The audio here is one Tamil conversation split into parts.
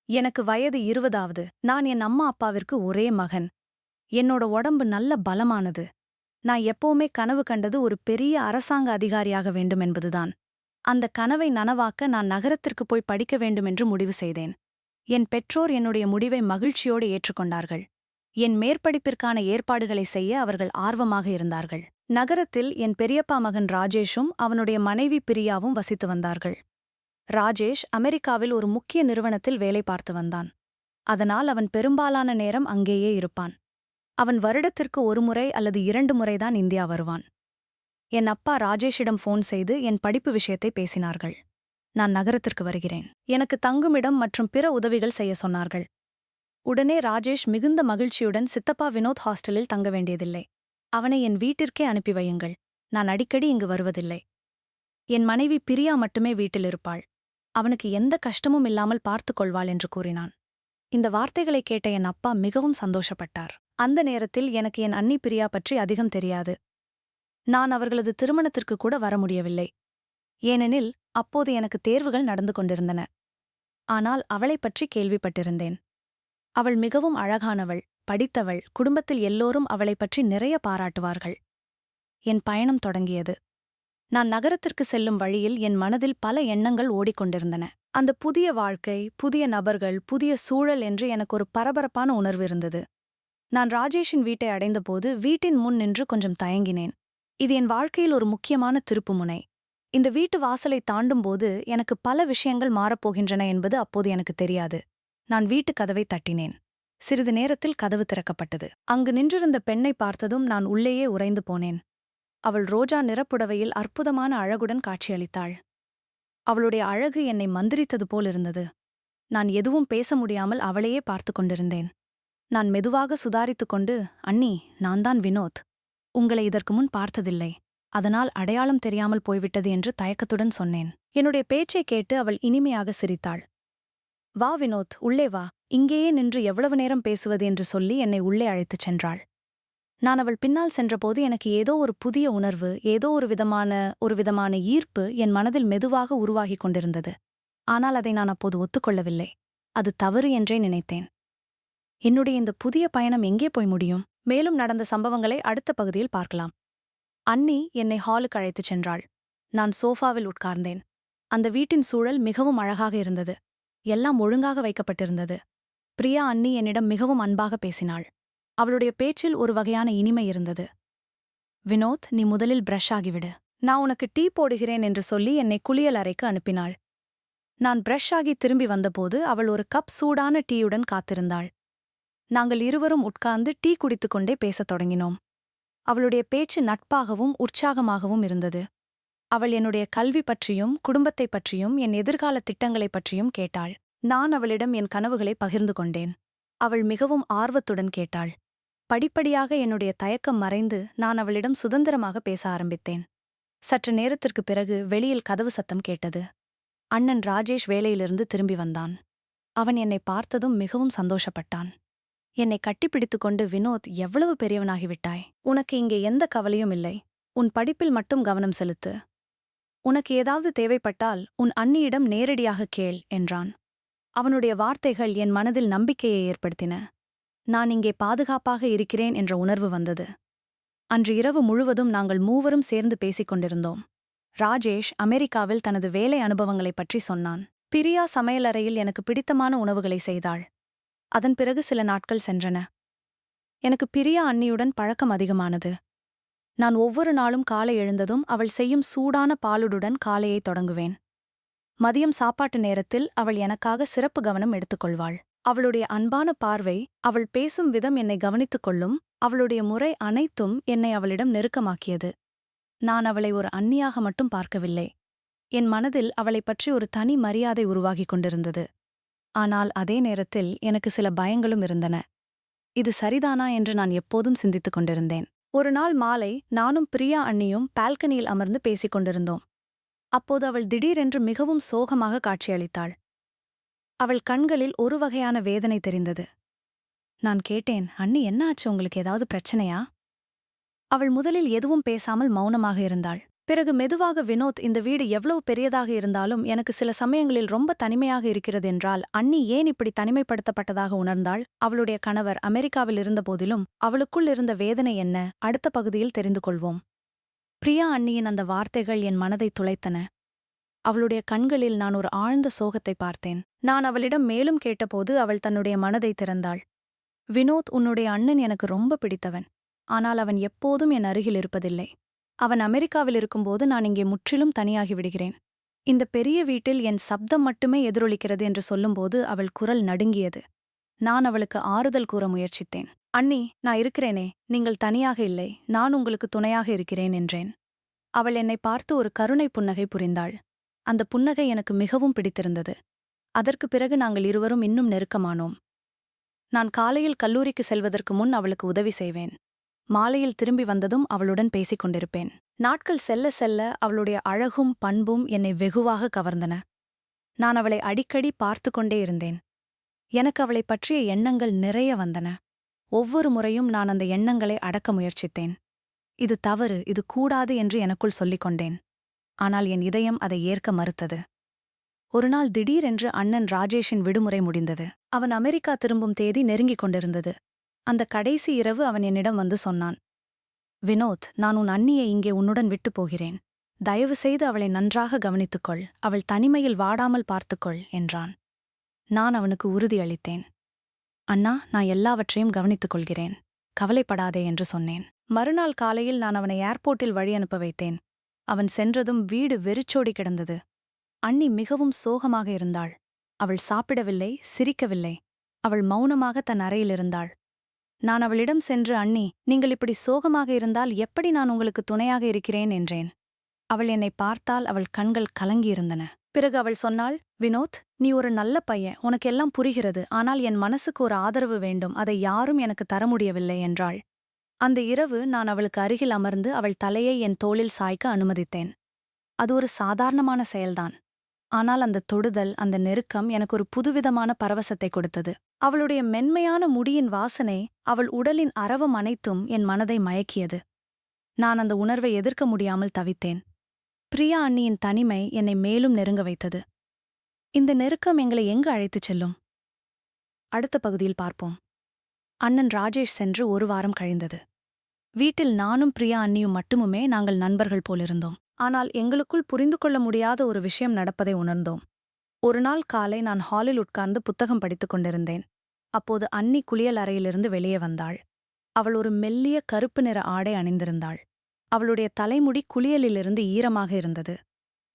எனக்கு வயது 20ஆவது. நான் என் அம்மா அப்பாவிற்கு ஒரே மகன். என்னோட உடம்பு நல்ல பலமானது. நான் எப்பவுமே கனவு கண்டது ஒரு பெரிய அரசாங்க அதிகாரியாக வேண்டும் என்பதுதான். அந்த கனவை நனவாக்க நான் நகரத்திற்கு போய் படிக்க வேண்டும் என்று முடிவு செய்தேன். என் பெற்றோர் என்னுடைய முடிவை மகிழ்ச்சியோடு ஏற்றுக்கொண்டார்கள். என் மேற்படிப்பிற்கான ஏற்பாடுகளை செய்ய அவர்கள் ஆர்வமாக இருந்தார்கள். நகரத்தில் என் பெரியப்பா மகன் ராஜேஷும் அவனுடைய மனைவி பிரியாவும் வசித்து வந்தார்கள். ராஜேஷ் அமெரிக்காவில் ஒரு முக்கிய நிறுவனத்தில் வேலை பார்த்து வந்தான். அதனால் அவன் பெரும்பாலான நேரம் அங்கேயே இருப்பான். அவன் வருடத்திற்கு ஒரு முறை அல்லது 2 முறைதான் இந்தியா வருவான். என் அப்பா ராஜேஷிடம் ஃபோன் செய்து என் படிப்பு விஷயத்தை பேசினார்கள். நான் நகரத்திற்கு வருகிறேன். எனக்கு தங்குமிடம் மற்றும் பிற உதவிகள் செய்ய சொன்னார்கள். உடனே ராஜேஷ் மிகுந்த மகிழ்ச்சியுடன் சித்தப்பா வினோத் ஹாஸ்டலில் தங்க வேண்டியதில்லை. அவனை என் வீட்டிற்கே அனுப்பி வையுங்கள். நான் அடிக்கடி இங்கு வருவதில்லை. என் மனைவி பிரியா மட்டுமே வீட்டில் இருப்பாள். அவனுக்கு எந்த கஷ்டமும் இல்லாமல் பார்த்துக் கொள்வாள் என்று கூறினான். இந்த வார்த்தைகளை கேட்ட என் அப்பா மிகவும் சந்தோஷப்பட்டார். அந்த நேரத்தில் எனக்கு என் அண்ணி பிரியா பற்றி அதிகம் தெரியாது. நான் அவர்களது திருமணத்திற்கு கூட வர முடியவில்லை. ஏனெனில் அப்போது எனக்கு தேர்வுகள் நடந்து கொண்டிருந்தன. ஆனால் அவளைப் பற்றி கேள்விப்பட்டிருந்தேன். அவள் மிகவும் அழகானவள், படித்தவள், குடும்பத்தில் எல்லோரும் அவளைப் பற்றி நிறைய பாராட்டுவார்கள். என் பயணம் தொடங்கியது. நான் நகரத்திற்கு செல்லும் வழியில் என் மனதில் பல எண்ணங்கள் ஓடிக்கொண்டிருந்தன. அந்த புதிய வாழ்க்கை, புதிய நபர்கள், புதிய சூழல் என்று எனக்கு ஒரு பரபரப்பான உணர்வு இருந்தது. நான் ராஜேஷின் வீட்டை அடைந்தபோது வீட்டின் முன் நின்று கொஞ்சம் தயங்கினேன். இது என் வாழ்க்கையில் ஒரு முக்கியமான திருப்புமுனை. இந்த வீட்டு வாசலை தாண்டும்போது எனக்கு பல விஷயங்கள் மாறப்போகின்றன என்பது அப்போது எனக்கு தெரியாது. நான் வீட்டு கதவை தட்டினேன். சிறிது நேரத்தில் கதவு திறக்கப்பட்டது. அங்கு நின்றிருந்த பெண்ணை பார்த்ததும் நான் உள்ளேயே உறைந்து போனேன். அவள் ரோஜா நிறப்புடவையில் அற்புதமான அழகுடன் காட்சியளித்தாள். அவளுடைய அழகு என்னை மந்திரித்தது போலிருந்தது. நான் எதுவும் பேச முடியாமல் அவளையே பார்த்து கொண்டிருந்தேன். நான் மெதுவாக சுதாரித்துக் கொண்டு, அண்ணி, நான்தான் வினோத். உங்களை இதற்கு முன் பார்த்ததில்லை. அதனால் அடையாளம் தெரியாமல் போய்விட்டது என்று தயக்கத்துடன் சொன்னேன். என்னுடைய பேச்சைக் கேட்டு அவள் இனிமையாக சிரித்தாள். வா வினோத், உள்ளே வா. இங்கேயே நின்று எவ்வளவு நேரம் பேசுவது என்று சொல்லி என்னை உள்ளே அழைத்துச் சென்றாள். நான் அவள் பின்னால் சென்றபோது எனக்கு ஏதோ ஒரு புதிய உணர்வு, ஏதோ ஒரு விதமான ஈர்ப்பு என் மனதில் மெதுவாக உருவாகிக் கொண்டிருந்தது. ஆனால் அதை நான் அப்போது ஒத்துக்கொள்ளவில்லை. அது தவறு என்றே நினைத்தேன். என்னுடைய இந்த புதிய பயணம் எங்கே போய் முடியும்? மேலும் நடந்த சம்பவங்களை அடுத்த பகுதியில் பார்க்கலாம். அண்ணி என்னை ஹாலுக்கு அழைத்துச் சென்றாள். நான் சோஃபாவில் உட்கார்ந்தேன். அந்த வீட்டின் சூழல் மிகவும் அழகாக இருந்தது. எல்லாம் ஒழுங்காக வைக்கப்பட்டிருந்தது. பிரியா அண்ணி என்னிடம் மிகவும் அன்பாக பேசினாள். அவளுடைய பேச்சில் ஒரு வகையான இனிமை இருந்தது. வினோத், நீ முதலில் பிரஷ் ஆகிவிடு. நான் உனக்கு டீ போடுகிறேன் என்று சொல்லி என்னை குளியல் அறைக்கு அனுப்பினாள். நான் பிரஷ் ஆகி திரும்பி வந்தபோது அவள் ஒரு கப் சூடான டீயுடன் காத்திருந்தாள். நாங்கள் இருவரும் உட்கார்ந்து டீ குடித்துக்கொண்டே பேசத் தொடங்கினோம். அவளுடைய பேச்சு நட்பாகவும் உற்சாகமாகவும் இருந்தது. அவள் என்னுடைய கல்வி பற்றியும் குடும்பத்தைப் பற்றியும் என் எதிர்கால திட்டங்களைப் பற்றியும் கேட்டாள். நான் அவளிடம் என் கனவுகளை பகிர்ந்து கொண்டேன். அவள் மிகவும் ஆர்வத்துடன் கேட்டாள். படிப்படியாக என்னுடைய தயக்கம் மறைந்து நான் அவளிடம் சுதந்திரமாக பேச ஆரம்பித்தேன். சற்று நேரத்திற்குப் பிறகு வெளியில் கதவு சத்தம் கேட்டது. அண்ணன் ராஜேஷ் வேலையிலிருந்து திரும்பி வந்தான். அவன் என்னை பார்த்ததும் மிகவும் சந்தோஷப்பட்டான். என்னை கட்டிப்பிடித்துக்கொண்டு, வினோத், எவ்வளவு பெரியவனாகிவிட்டாய். உனக்கு இங்கே எந்த கவலையும் இல்லை. உன் படிப்பில் மட்டும் கவனம் செலுத்து. உனக்கு ஏதாவது தேவைப்பட்டால் உன் அண்ணியிடம் நேரடியாக கேள் என்றான். அவனுடைய வார்த்தைகள் என் மனதில் நம்பிக்கையை ஏற்படுத்தின. நான் இங்கே பாதுகாப்பாக இருக்கிறேன் என்ற உணர்வு வந்தது. அன்று இரவு முழுவதும் நாங்கள் மூவரும் சேர்ந்து பேசிக் கொண்டிருந்தோம். ராஜேஷ் அமெரிக்காவில் தனது வேலை அனுபவங்களைப் பற்றி சொன்னான். பிரியா சமையலறையில் எனக்கு பிடித்தமான உணவுகளை செய்தாள். அதன் பிறகு சில நாட்கள் சென்றன. எனக்கு பிரியா அண்ணியுடன் பழக்கம் அதிகமானது. நான் ஒவ்வொரு நாளும் காலை எழுந்ததும் அவள் செய்யும் சூடான பாலுடன் காலையை தொடங்குவேன். மதியம் சாப்பாட்டு நேரத்தில் அவள் எனக்காக சிறப்பு கவனம் எடுத்துக்கொள்வாள். அவளுடைய அன்பான பார்வை, அவள் பேசும் விதம் என்னை கவனித்துக் கொள்ளும். அவளுடைய முறை அனைத்தும் என்னை அவளிடம் நெருக்கமாக்கியது. நான் அவளை ஒரு அண்ணியாக மட்டும் பார்க்கவில்லை. என் மனதில் அவளைப் பற்றி ஒரு தனி மரியாதை உருவாகிக் கொண்டிருந்தது. ஆனால் அதே நேரத்தில் எனக்கு சில பயங்களும் இருந்தன. இது சரிதானா என்று நான் எப்போதும் சிந்தித்துக் கொண்டிருந்தேன். ஒரு நாள் மாலை நானும் பிரியா அண்ணியும் பால்கனியில் அமர்ந்து பேசிக் கொண்டிருந்தோம். அப்போது அவள் திடீரென்று மிகவும் சோகமாக காட்சியளித்தாள். அவள் கண்களில் ஒரு வகையான வேதனை தெரிந்தது. நான் கேட்டேன், அண்ணி, என்ன ஆச்சு? உங்களுக்கு ஏதாவது பிரச்சனையா? அவள் முதலில் எதுவும் பேசாமல் மௌனமாக இருந்தாள். பிறகு மெதுவாக வினோத், இந்த வீடு எவ்வளவு பெரியதாக இருந்தாலும் எனக்கு சில சமயங்களில் ரொம்ப தனிமையாக இருக்கிறதென்றால் அண்ணி ஏன் இப்படி தனிமைப்படுத்தப்பட்டதாக உணர்ந்தாள்? அவளுடைய கணவர் அமெரிக்காவில் இருந்தபோதிலும் அவளுக்குள் இருந்த வேதனை என்ன? அடுத்த பகுதியில் தெரிந்து கொள்வோம். பிரியா அண்ணியின் அந்த வார்த்தைகள் என் மனதை துளைத்தன. அவளுடைய கண்களில் நான் ஒரு ஆழ்ந்த சோகத்தை பார்த்தேன். நான் அவளிடம் மேலும் கேட்டபோது அவள் தன்னுடைய மனதை திறந்தாள். வினோத், உன்னுடைய அண்ணன் எனக்கு ரொம்ப பிடித்தவன். ஆனால் அவன் எப்போதும் என் அருகில் இருப்பதில்லை. அவன் அமெரிக்காவில் இருக்கும்போது நான் இங்கே முற்றிலும் தனியாகி விடுகிறேன். இந்த பெரிய வீட்டில் என் சப்தம் மட்டுமே எதிரொலிக்கிறது என்று சொல்லும்போது அவள் குரல் நடுங்கியது. நான் அவளுக்கு ஆறுதல் கூற முயற்சித்தேன். அண்ணி, நான் இருக்கிறேனே, நீங்கள் தனியாக இல்லை, நான் உங்களுக்கு துணையாக இருக்கிறேன் என்றேன். அவள் என்னை பார்த்து ஒரு கருணை புன்னகை புரிந்தாள். அந்த புன்னகை எனக்கு மிகவும் பிடித்திருந்தது. அதற்குப் பிறகு நாங்கள் இருவரும் இன்னும் நெருக்கமானோம். நான் காலையில் கல்லூரிக்கு செல்வதற்கு முன் அவளுக்கு உதவி செய்வேன். மாலையில் திரும்பி வந்ததும் அவளுடன் பேசிக் கொண்டிருப்பேன். நாட்கள் செல்ல செல்ல அவளுடைய அழகும் பண்பும் என்னை வெகுவாக கவர்ந்தன. நான் அவளை அடிக்கடி பார்த்து கொண்டே இருந்தேன். எனக்கு அவளைப் பற்றிய எண்ணங்கள் நிறைய வந்தன. ஒவ்வொரு முறையும் நான் அந்த எண்ணங்களை அடக்க முயற்சித்தேன். இது தவறு, இது கூடாது என்று எனக்குள் சொல்லிக் கொண்டேன். ஆனால் என் இதயம் அதை ஏற்க மறுத்தது. ஒருநாள் திடீரென்று அண்ணன் ராஜேஷின் விடுமுறை முடிந்தது. அவன் அமெரிக்கா திரும்பும் தேதி நெருங்கிக் கொண்டிருந்தது. அந்த கடைசி இரவு அவன் என்னிடம் வந்து சொன்னான், வினோத், நான் உன் அண்ணியை இங்கே உன்னுடன் விட்டுப் போகிறேன். தயவு செய்து அவளை நன்றாக கவனித்துக்கொள், அவள் தனிமையில் வாடாமல் பார்த்துக்கொள் என்றான். நான் அவனுக்கு உறுதியளித்தேன். அண்ணா, நான் எல்லாவற்றையும் கவனித்துக் கொள்கிறேன், கவலைப்படாதே என்று சொன்னேன். மறுநாள் காலையில் நான் அவனை ஏர்போர்ட்டில் வழி அனுப்ப வைத்தேன். அவன் சென்றதும் வீடு வெறிச்சோடி கிடந்தது. அண்ணி மிகவும் சோகமாக இருந்தாள். அவள் சாப்பிடவில்லை, சிரிக்கவில்லை. அவள் மௌனமாக தன் அறையில் இருந்தாள். நான் அவளிடம் சென்று, அண்ணி, நீங்கள் இப்படி சோகமாக இருந்தால் எப்படி நான் உங்களுக்கு துணையாக இருக்கிறேன் என்றேன். அவள் என்னை பார்த்தால் அவள் கண்கள் கலங்கியிருந்தன. பிறகு அவள் சொன்னாள், வினோத், நீ ஒரு நல்ல பையன், உனக்கெல்லாம் புரிகிறது. ஆனால் என் மனசுக்கு ஒரு ஆதரவு வேண்டும், அதை யாரும் எனக்கு தர முடியவில்லை என்றாள். அந்த இரவு நான் அவளுக்கு அருகில் அமர்ந்து அவள் தலையை என் தோளில் சாய்க்க அனுமதித்தேன். அது ஒரு சாதாரணமான செயல்தான். ஆனால் அந்த தொடுதல், அந்த நெருக்கம் எனக்கு ஒரு புதுவிதமான பரவசத்தை கொடுத்தது. அவளுடைய மென்மையான முடியின் வாசனை, அவள் உடலின் அரவம் அனைத்தும் என் மனதை மயக்கியது. நான் அந்த உணர்வை எதிர்க்க முடியாமல் தவித்தேன். பிரியா அண்ணியின் தனிமை என்னை மேலும் நெருங்க வைத்தது. இந்த நெருக்கம் எங்களை எங்கு அழைத்துச் செல்லும்? அடுத்த பகுதியில் பார்ப்போம். அண்ணன் ராஜேஷ் சென்று ஒரு வாரம் கழிந்தது. வீட்டில் நானும் பிரியா அண்ணியும் மட்டுமுமே நாங்கள் நண்பர்கள் போலிருந்தோம். ஆனால் எங்களுக்குள் புரிந்து கொள்ள முடியாத ஒரு விஷயம் நடப்பதை உணர்ந்தோம். ஒரு நாள் காலை நான் ஹாலில் உட்கார்ந்து புத்தகம் படித்துக் கொண்டிருந்தேன். அப்போது அண்ணி குளியல் அறையிலிருந்து வெளியே வந்தாள். அவள் ஒரு மெல்லிய கருப்பு நிற ஆடை அணிந்திருந்தாள். அவளுடைய தலைமுடி குளியலிலிருந்து ஈரமாக இருந்தது.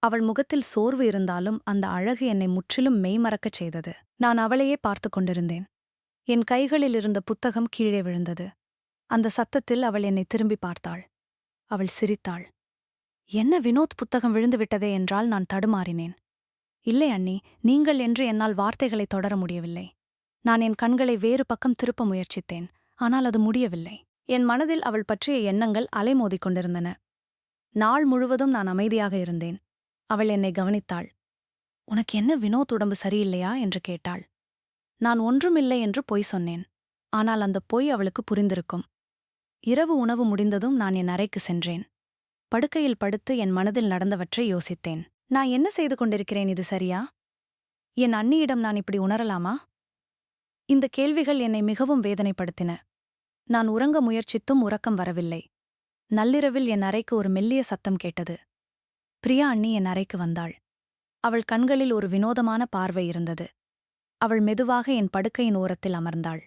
அவள் முகத்தில் சோர்வு இருந்தாலும் அந்த அழகு என்னை முற்றிலும் மெய்மறக்கச் செய்தது. நான் அவளையே பார்த்து கொண்டிருந்தேன். என் கைகளில் இருந்த புத்தகம் கீழே விழுந்தது. அந்த சத்தத்தில் அவள் என்னை திரும்பி பார்த்தாள். அவள் சிரித்தாள். என்ன வினோத், புத்தகம் விழுந்துவிட்டதே என்றால் நான் தடுமாறினேன். இல்லை அண்ணி, நீங்கள் என்று என்னால் வார்த்தைகளை தொடர முடியவில்லை. நான் என் கண்களை வேறு பக்கம் திருப்ப முயற்சித்தேன். ஆனால் அது முடியவில்லை. என் மனதில் அவள் பற்றிய எண்ணங்கள் அலைமோதிக் கொண்டிருந்தன. நாள் முழுவதும் நான் அமைதியாக இருந்தேன். அவள் என்னை கவனித்தாள். உனக்கு என்ன வினோத், உடம்பு சரியில்லையா என்று கேட்டாள். நான் ஒன்றுமில்லை என்று பொய் சொன்னேன். ஆனால் அந்த பொய் அவளுக்கு புரிந்திருக்கும். இரவு உணவு முடிந்ததும் நான் என் அறைக்கு சென்றேன். படுக்கையில் படுத்து என் மனதில் நடந்தவற்றை யோசித்தேன். நான் என்ன செய்து கொண்டிருக்கிறேன், இது சரியா? என் அண்ணியிடம் நான் இப்படி உணரலாமா? இந்த கேள்விகள் என்னை மிகவும் வேதனைப்படுத்தின. நான் உறங்க முயற்சித்தும் உறக்கம் வரவில்லை. நள்ளிரவில் என் அறைக்கு ஒரு மெல்லிய சத்தம் கேட்டது. பிரியா அண்ணி என் அறைக்கு வந்தாள். அவள் கண்களில் ஒரு வினோதமான பார்வை இருந்தது. அவள் மெதுவாக என் படுக்கையின் ஓரத்தில் அமர்ந்தாள்.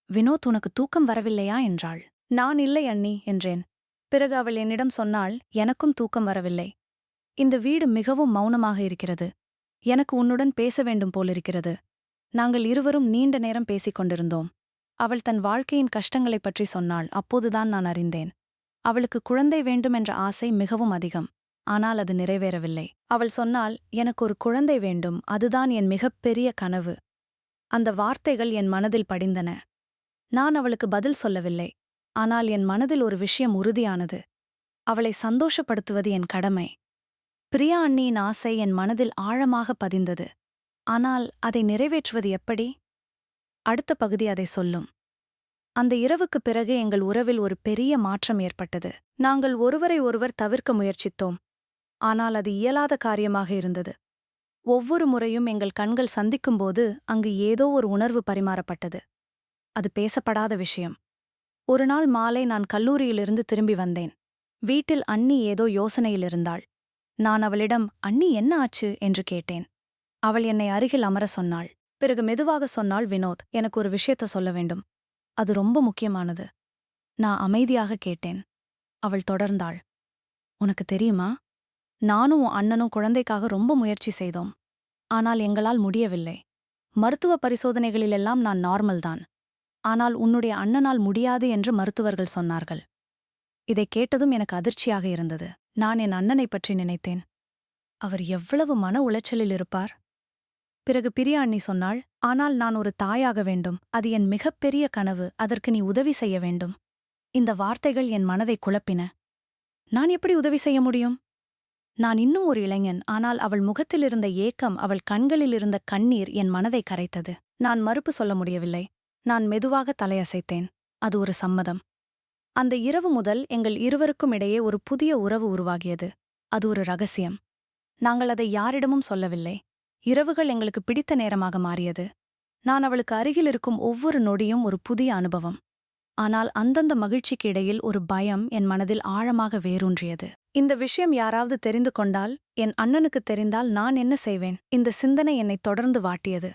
வினோத், உனக்கு தூக்கம் வரவில்லையா என்றாள். நான் இல்லை அண்ணி என்றேன். பிறகு அவள் என்னிடம் சொன்னாள், எனக்கும் தூக்கம் வரவில்லை. இந்த வீடு மிகவும் மௌனமாக இருக்கிறது. எனக்கு உன்னுடன் பேச வேண்டும் போலிருக்கிறது. நாங்கள் இருவரும் நீண்ட நேரம் பேசிக் கொண்டிருந்தோம். அவள் தன் வாழ்க்கையின் கஷ்டங்களைப் பற்றி சொன்னாள். அப்போதுதான் நான் அறிந்தேன். அவளுக்கு குழந்தை வேண்டும் என்ற ஆசை மிகவும் அதிகம். ஆனால் அது நிறைவேறவில்லை. அவள் சொன்னாள், எனக்கு ஒரு குழந்தை வேண்டும், அதுதான் என் மிகப்பெரிய கனவு. அந்த வார்த்தைகள் என் மனதில் படிந்தன. நான் அவளுக்கு பதில் சொல்லவில்லை. ஆனால் என் மனதில் ஒரு விஷயம் உறுதியானது. அவளை சந்தோஷப்படுத்துவது என் கடமை. பிரியா அண்ணியின் ஆசை என் மனதில் ஆழமாக பதிந்தது. ஆனால் அதை நிறைவேற்றுவது எப்படி? அடுத்த பகுதி அதை சொல்லும். அந்த இரவுக்குப் பிறகு எங்கள் உறவில் ஒரு பெரிய மாற்றம் ஏற்பட்டது. நாங்கள் ஒருவரை ஒருவர் தவிர்க்க முயற்சித்தோம். ஆனால் அது இயலாத காரியமாக இருந்தது. ஒவ்வொரு முறையும் எங்கள் கண்கள் சந்திக்கும்போது அங்கு ஏதோ ஒரு உணர்வு பரிமாறப்பட்டது. அது பேசப்படாத விஷயம். ஒரு நாள் மாலை நான் கல்லூரியிலிருந்து திரும்பி வந்தேன். வீட்டில் அண்ணி ஏதோ யோசனையில் இருந்தாள். நான் அவளிடம், "அண்ணி என்ன ஆச்சு?" என்று கேட்டேன். அவள் என்னை அருகில் அமர சொன்னாள். பிறகு மெதுவாக சொன்னாள், "வினோத், எனக்கு ஒரு விஷயத்த சொல்ல வேண்டும். அது ரொம்ப முக்கியமானது." நான் அமைதியாக கேட்டேன். அவள் தொடர்ந்தாள், "உனக்கு தெரியுமா, நானும் உன் அண்ணனும் குழந்தைக்காக ரொம்ப முயற்சி செய்தோம். ஆனால் எங்களால் முடியவில்லை. மருத்துவ பரிசோதனைகளிலெல்லாம் நான் நார்மல்தான். ஆனால் உன்னுடைய அண்ணனால் முடியாது என்று மருத்துவர்கள் சொன்னார்கள்." இதைக் கேட்டதும் எனக்கு அதிர்ச்சியாக இருந்தது. நான் என் அண்ணனைப் பற்றி நினைத்தேன். அவர் எவ்வளவு மன உளைச்சலில் இருப்பார்? பிறகு பிரியா அண்ணி சொன்னாள், "ஆனால் நான் ஒரு தாயாக வேண்டும். அது என் மிகப்பெரிய கனவு. அதற்கு நீ உதவி செய்ய வேண்டும்." இந்த வார்த்தைகள் என் மனதை குழப்பின. நான் எப்படி உதவி செய்ய முடியும்? நான் இன்னும் ஒரு இளைஞன். ஆனால் அவள் முகத்திலிருந்த ஏக்கம், அவள் கண்களிலிருந்த கண்ணீர் என் மனதை கரைத்தது. நான் மறுப்பு சொல்ல முடியவில்லை. நான் மெதுவாக தலையசைத்தேன். அது ஒரு சம்மதம். அந்த இரவு முதல் எங்கள் இருவருக்கும் இடையே ஒரு புதிய உறவு உருவாகியது. அது ஒரு ரகசியம். நாங்கள் அதை யாரிடமும் சொல்லவில்லை. இரவுகள் எங்களுக்கு பிடித்த நேரமாக மாறியது. நான் அவளுக்கு அருகில் இருக்கும் ஒவ்வொரு நொடியும் ஒரு புதிய அனுபவம். ஆனால் அந்தந்த மகிழ்ச்சிக்கு இடையில் ஒரு பயம் என் மனதில் ஆழமாக வேரூன்றியது. இந்த விஷயம் யாராவது தெரிந்து கொண்டால், என் அண்ணனுக்குத் தெரிந்தால் நான் என்ன செய்வேன்? இந்த சிந்தனை என்னை தொடர்ந்து வாட்டியது.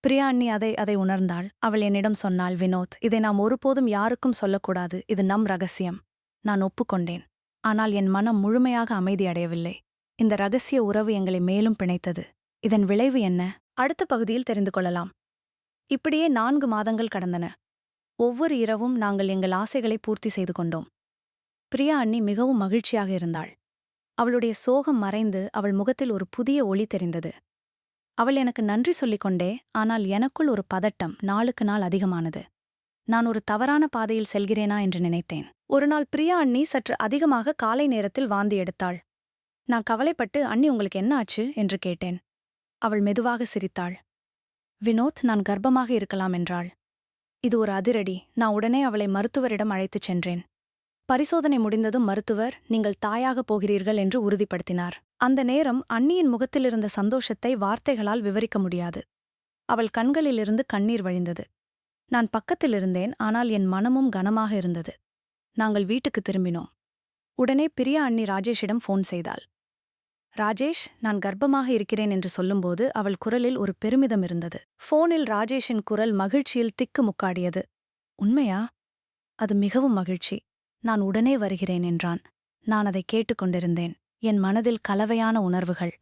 பிரியா அண்ணி அதை உணர்ந்தாள். அவள் என்னிடம் சொன்னாள், "வினோத், இதை நாம் ஒருபோதும் யாருக்கும் சொல்லக்கூடாது. இது நம் ரகசியம்." நான் ஒப்புக்கொண்டேன். ஆனால் என் மனம் முழுமையாக அமைதியடையவில்லை. இந்த ரகசிய உறவு எங்களை மேலும் பிணைத்தது. இதன் விளைவு என்ன? அடுத்த பகுதியில் தெரிந்து கொள்ளலாம். இப்படியே 4 மாதங்கள் கடந்தன. ஒவ்வொரு இரவும் நாங்கள் எங்கள் ஆசைகளை பூர்த்தி செய்து கொண்டோம். பிரியா அண்ணி மிகவும் மகிழ்ச்சியாக இருந்தாள். அவளுடைய சோகம் மறைந்து அவள் முகத்தில் ஒரு புதிய ஒளி தெரிந்தது. அவள் எனக்கு நன்றி சொல்லிக் கொண்டே, ஆனால் எனக்குள் ஒரு பதட்டம் நாளுக்கு நாள் அதிகமானது. நான் ஒரு தவறான பாதையில் செல்கிறேனா என்று நினைத்தேன். ஒருநாள் பிரியா அண்ணி சற்று அதிகமாக காலை நேரத்தில் வாந்தி எடுத்தாள். நான் கவலைப்பட்டு, "அண்ணி, உங்களுக்கு என்ன ஆச்சு?" என்று கேட்டேன். அவள் மெதுவாக சிரித்தாள். "வினோத், நான் கர்ப்பமாக இருக்கலாம்" என்றாள். இது ஒரு அதிரடி. நான் உடனே அவளை மருத்துவரிடம் அழைத்துச் சென்றேன். பரிசோதனை முடிந்ததும் மருத்துவர், "நீங்கள் தாயாகப் போகிறீர்கள்" என்று உறுதிப்படுத்தினார். அந்த நேரம் அண்ணியின் முகத்திலிருந்த சந்தோஷத்தை வார்த்தைகளால் விவரிக்க முடியாது. அவள் கண்களிலிருந்து கண்ணீர் வழிந்தது. நான் பக்கத்தில் இருந்தேன், ஆனால் என் மனமும் கனமாக இருந்தது. நாங்கள் வீட்டுக்கு திரும்பினோம். உடனே பிரியா அண்ணி ராஜேஷிடம் ஃபோன் செய்தாள். "ராஜேஷ், நான் கர்ப்பமாக இருக்கிறேன்" என்று சொல்லும்போது அவள் குரலில் ஒரு பெருமிதம் இருந்தது. ஃபோனில் ராஜேஷின் குரல் மகிழ்ச்சியில் திக்கு முக்காடியது. "உண்மையா?" "அது மிகவும் மகிழ்ச்சி. நான் உடனே வருகிறேன்" என்றான். நான் அதை கேட்டுக்கொண்டிருந்தேன். என் மனதில் கலவையான உணர்வுகள்.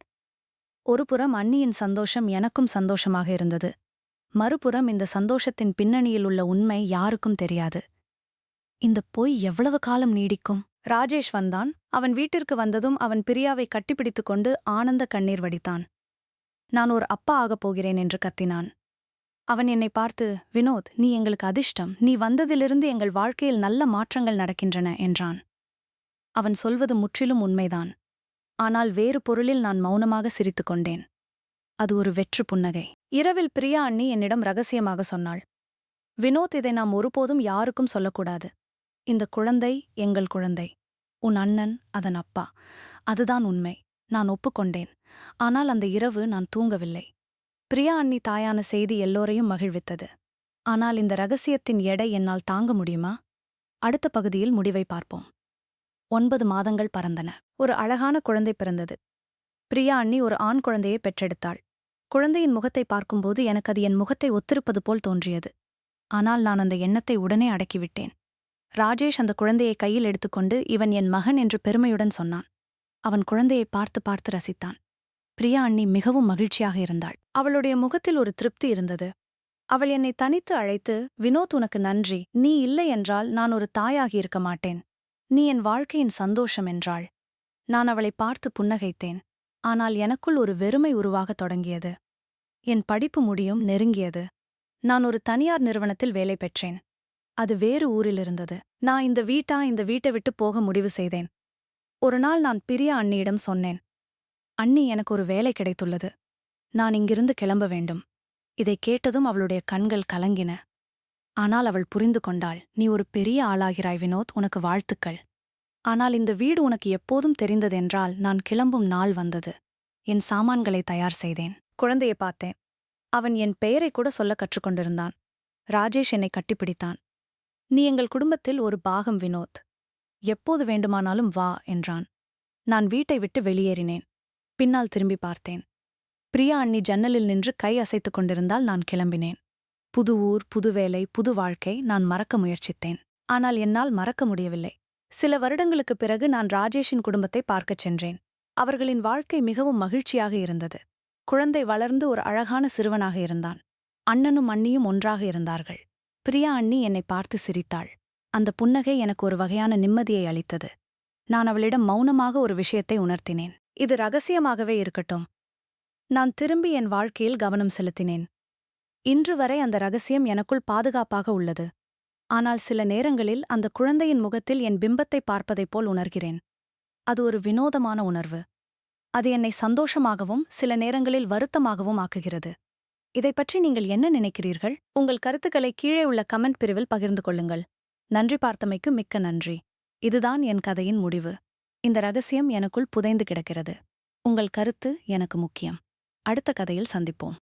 ஒருபுறம் அண்ணியின் சந்தோஷம் எனக்கும் சந்தோஷமாக இருந்தது. மறுபுறம் இந்த சந்தோஷத்தின் பின்னணியில் உள்ள உண்மை யாருக்கும் தெரியாது. இந்த பொய் எவ்வளவு காலம் நீடிக்கும்? ராஜேஷ் வந்தான். அவன் வீட்டிற்கு வந்ததும் அவன் பிரியாவை கட்டிப்பிடித்துக் கொண்டு ஆனந்த கண்ணீர் வடித்தான். "நான் ஒரு அப்பா ஆகப் போகிறேன்" என்று கத்தினான். அவன் என்னை பார்த்து, "வினோத், நீ எங்களுக்கு அதிர்ஷ்டம். நீ வந்ததிலிருந்து எங்கள் வாழ்க்கையில் நல்ல மாற்றங்கள் நடக்கின்றன" என்றான். அவன் சொல்வது முற்றிலும் உண்மைதான். ஆனால் வேறு பொருளில் நான் மௌனமாக சிரித்துக் கொண்டேன். அது ஒரு வெற்று புன்னகை. இரவில் பிரியா அண்ணி என்னிடம் ரகசியமாக சொன்னாள், "வினோத், இதை நாம் ஒருபோதும் யாருக்கும் சொல்லக்கூடாது. இந்த குழந்தை எங்கள் குழந்தை. உன் அண்ணன் அதன் அப்பா. அதுதான் உண்மை." நான் ஒப்புக்கொண்டேன். ஆனால் அந்த இரவு நான் தூங்கவில்லை. பிரியா அண்ணி தாயான செய்தி எல்லோரையும் மகிழ்வித்தது. ஆனால் இந்த ரகசியத்தின் எடை என்னால் தாங்க முடியுமா? அடுத்த பகுதியில் முடிவை பார்ப்போம். 9 மாதங்கள் பறந்தன. ஒரு அழகான குழந்தை பிறந்தது. பிரியா அண்ணி ஒரு ஆண் குழந்தையை பெற்றெடுத்தாள். குழந்தையின் முகத்தை பார்க்கும்போது எனக்கு அது என் முகத்தை ஒத்திருப்பது போல் தோன்றியது. ஆனால் நான் அந்த எண்ணத்தை உடனே அடக்கிவிட்டேன். ராஜேஷ் அந்த குழந்தையை கையில் எடுத்துக்கொண்டு, "இவன் என் மகன்" என்று பெருமையுடன் சொன்னான். அவன் குழந்தையை பார்த்து பார்த்து ரசித்தான். பிரியா அண்ணி மிகவும் மகிழ்ச்சியாக இருந்தாள். அவளுடைய முகத்தில் ஒரு திருப்தி இருந்தது. அவள் என்னை தனித்து அழைத்து, "வினோத், உனக்கு நன்றி. நீ இல்லை என்றால் நான் ஒரு தாயாகியிருக்க மாட்டேன். நீ என் வாழ்க்கையின் சந்தோஷம்" என்றாள். நான் அவளை பார்த்து புன்னகைத்தேன். ஆனால் எனக்குள் ஒரு வெறுமை உருவாகத் தொடங்கியது. என் படிப்பு முடியும் நெருங்கியது. நான் ஒரு தனியார் நிறுவனத்தில் வேலை பெற்றேன். அது வேறு ஊரில் இருந்தது. நான் இந்த வீட்டை விட்டு போக முடிவு செய்தேன். ஒரு நாள் நான் பிரியா அண்ணியிடம் சொன்னேன், "அண்ணி, எனக்கு ஒரு வேலை கிடைத்துள்ளது. நான் இங்கிருந்து கிளம்ப வேண்டும்." இதைக் கேட்டதும் அவளுடைய கண்கள் கலங்கின. ஆனால் அவள் புரிந்து கொண்டாள். நீ ஒரு பெரிய ஆளாகிறாய் வினோத், உனக்கு வாழ்த்துக்கள். ஆனால் இந்த வீடு உனக்கு எப்போதும் தெரிந்ததென்றால் நான் கிளம்பும் நாள் வந்தது. என் சாமான்களை தயார் செய்தேன். குழந்தையை பார்த்தேன். அவன் என் பெயரை கூட சொல்ல கற்றுக்கொண்டிருந்தான். ராஜேஷ் என்னை கட்டிப்பிடித்தான். நீ எங்கள் குடும்பத்தில் ஒரு பாகம் வினோத். எப்போது வேண்டுமானாலும் வா என்றான். நான் வீட்டை விட்டு வெளியேறினேன். பின்னால் திரும்பி பார்த்தேன். பிரியா அண்ணி ஜன்னலில் நின்று கை அசைத்துக் கொண்டிருந்தால் நான் கிளம்பினேன். புது ஊர், புது வேலை, புது வாழ்க்கை, நான் மறக்க முயற்சித்தேன். ஆனால் என்னால் மறக்க முடியவில்லை. சில வருடங்களுக்குப் பிறகு நான் ராஜேஷின் குடும்பத்தை பார்க்கச் சென்றேன். அவர்களின் வாழ்க்கை மிகவும் மகிழ்ச்சியாக இருந்தது. குழந்தை வளர்ந்து ஒரு அழகான சிறுவனாக இருந்தான். அண்ணனும் அண்ணியும் ஒன்றாக இருந்தார்கள். பிரியா அண்ணி என்னை பார்த்து சிரித்தாள். அந்த புன்னகை எனக்கு ஒரு வகையான நிம்மதியை அளித்தது. நான் அவளிடம் மௌனமாக ஒரு விஷயத்தை உணர்த்தினேன். இது ரகசியமாகவே இருக்கட்டும். நான் திரும்பி என் வாழ்க்கையில் கவனம் செலுத்தினேன். இன்று வரை அந்த ரகசியம் எனக்குள் பாதுகாப்பாக உள்ளது. ஆனால் சில நேரங்களில் அந்த குழந்தையின் முகத்தில் என் பிம்பத்தை பார்ப்பதைப் போல் உணர்கிறேன். அது ஒரு வினோதமான உணர்வு. அது என்னை சந்தோஷமாகவும் சில நேரங்களில் வருத்தமாகவும் ஆக்குகிறது. இதைப் பற்றி நீங்கள் என்ன நினைக்கிறீர்கள்? உங்கள் கருத்துக்களை கீழே உள்ள கமெண்ட் பிரிவில் பகிர்ந்து கொள்ளுங்கள். நன்றி பார்த்தமைக்கு மிக்க நன்றி. இதுதான் என் கதையின் முடிவு. இந்த ரகசியம் எனக்குள் புதைந்து கிடக்கிறது. உங்கள் கருத்து எனக்கு முக்கியம். அடுத்த கதையில் சந்திப்போம்.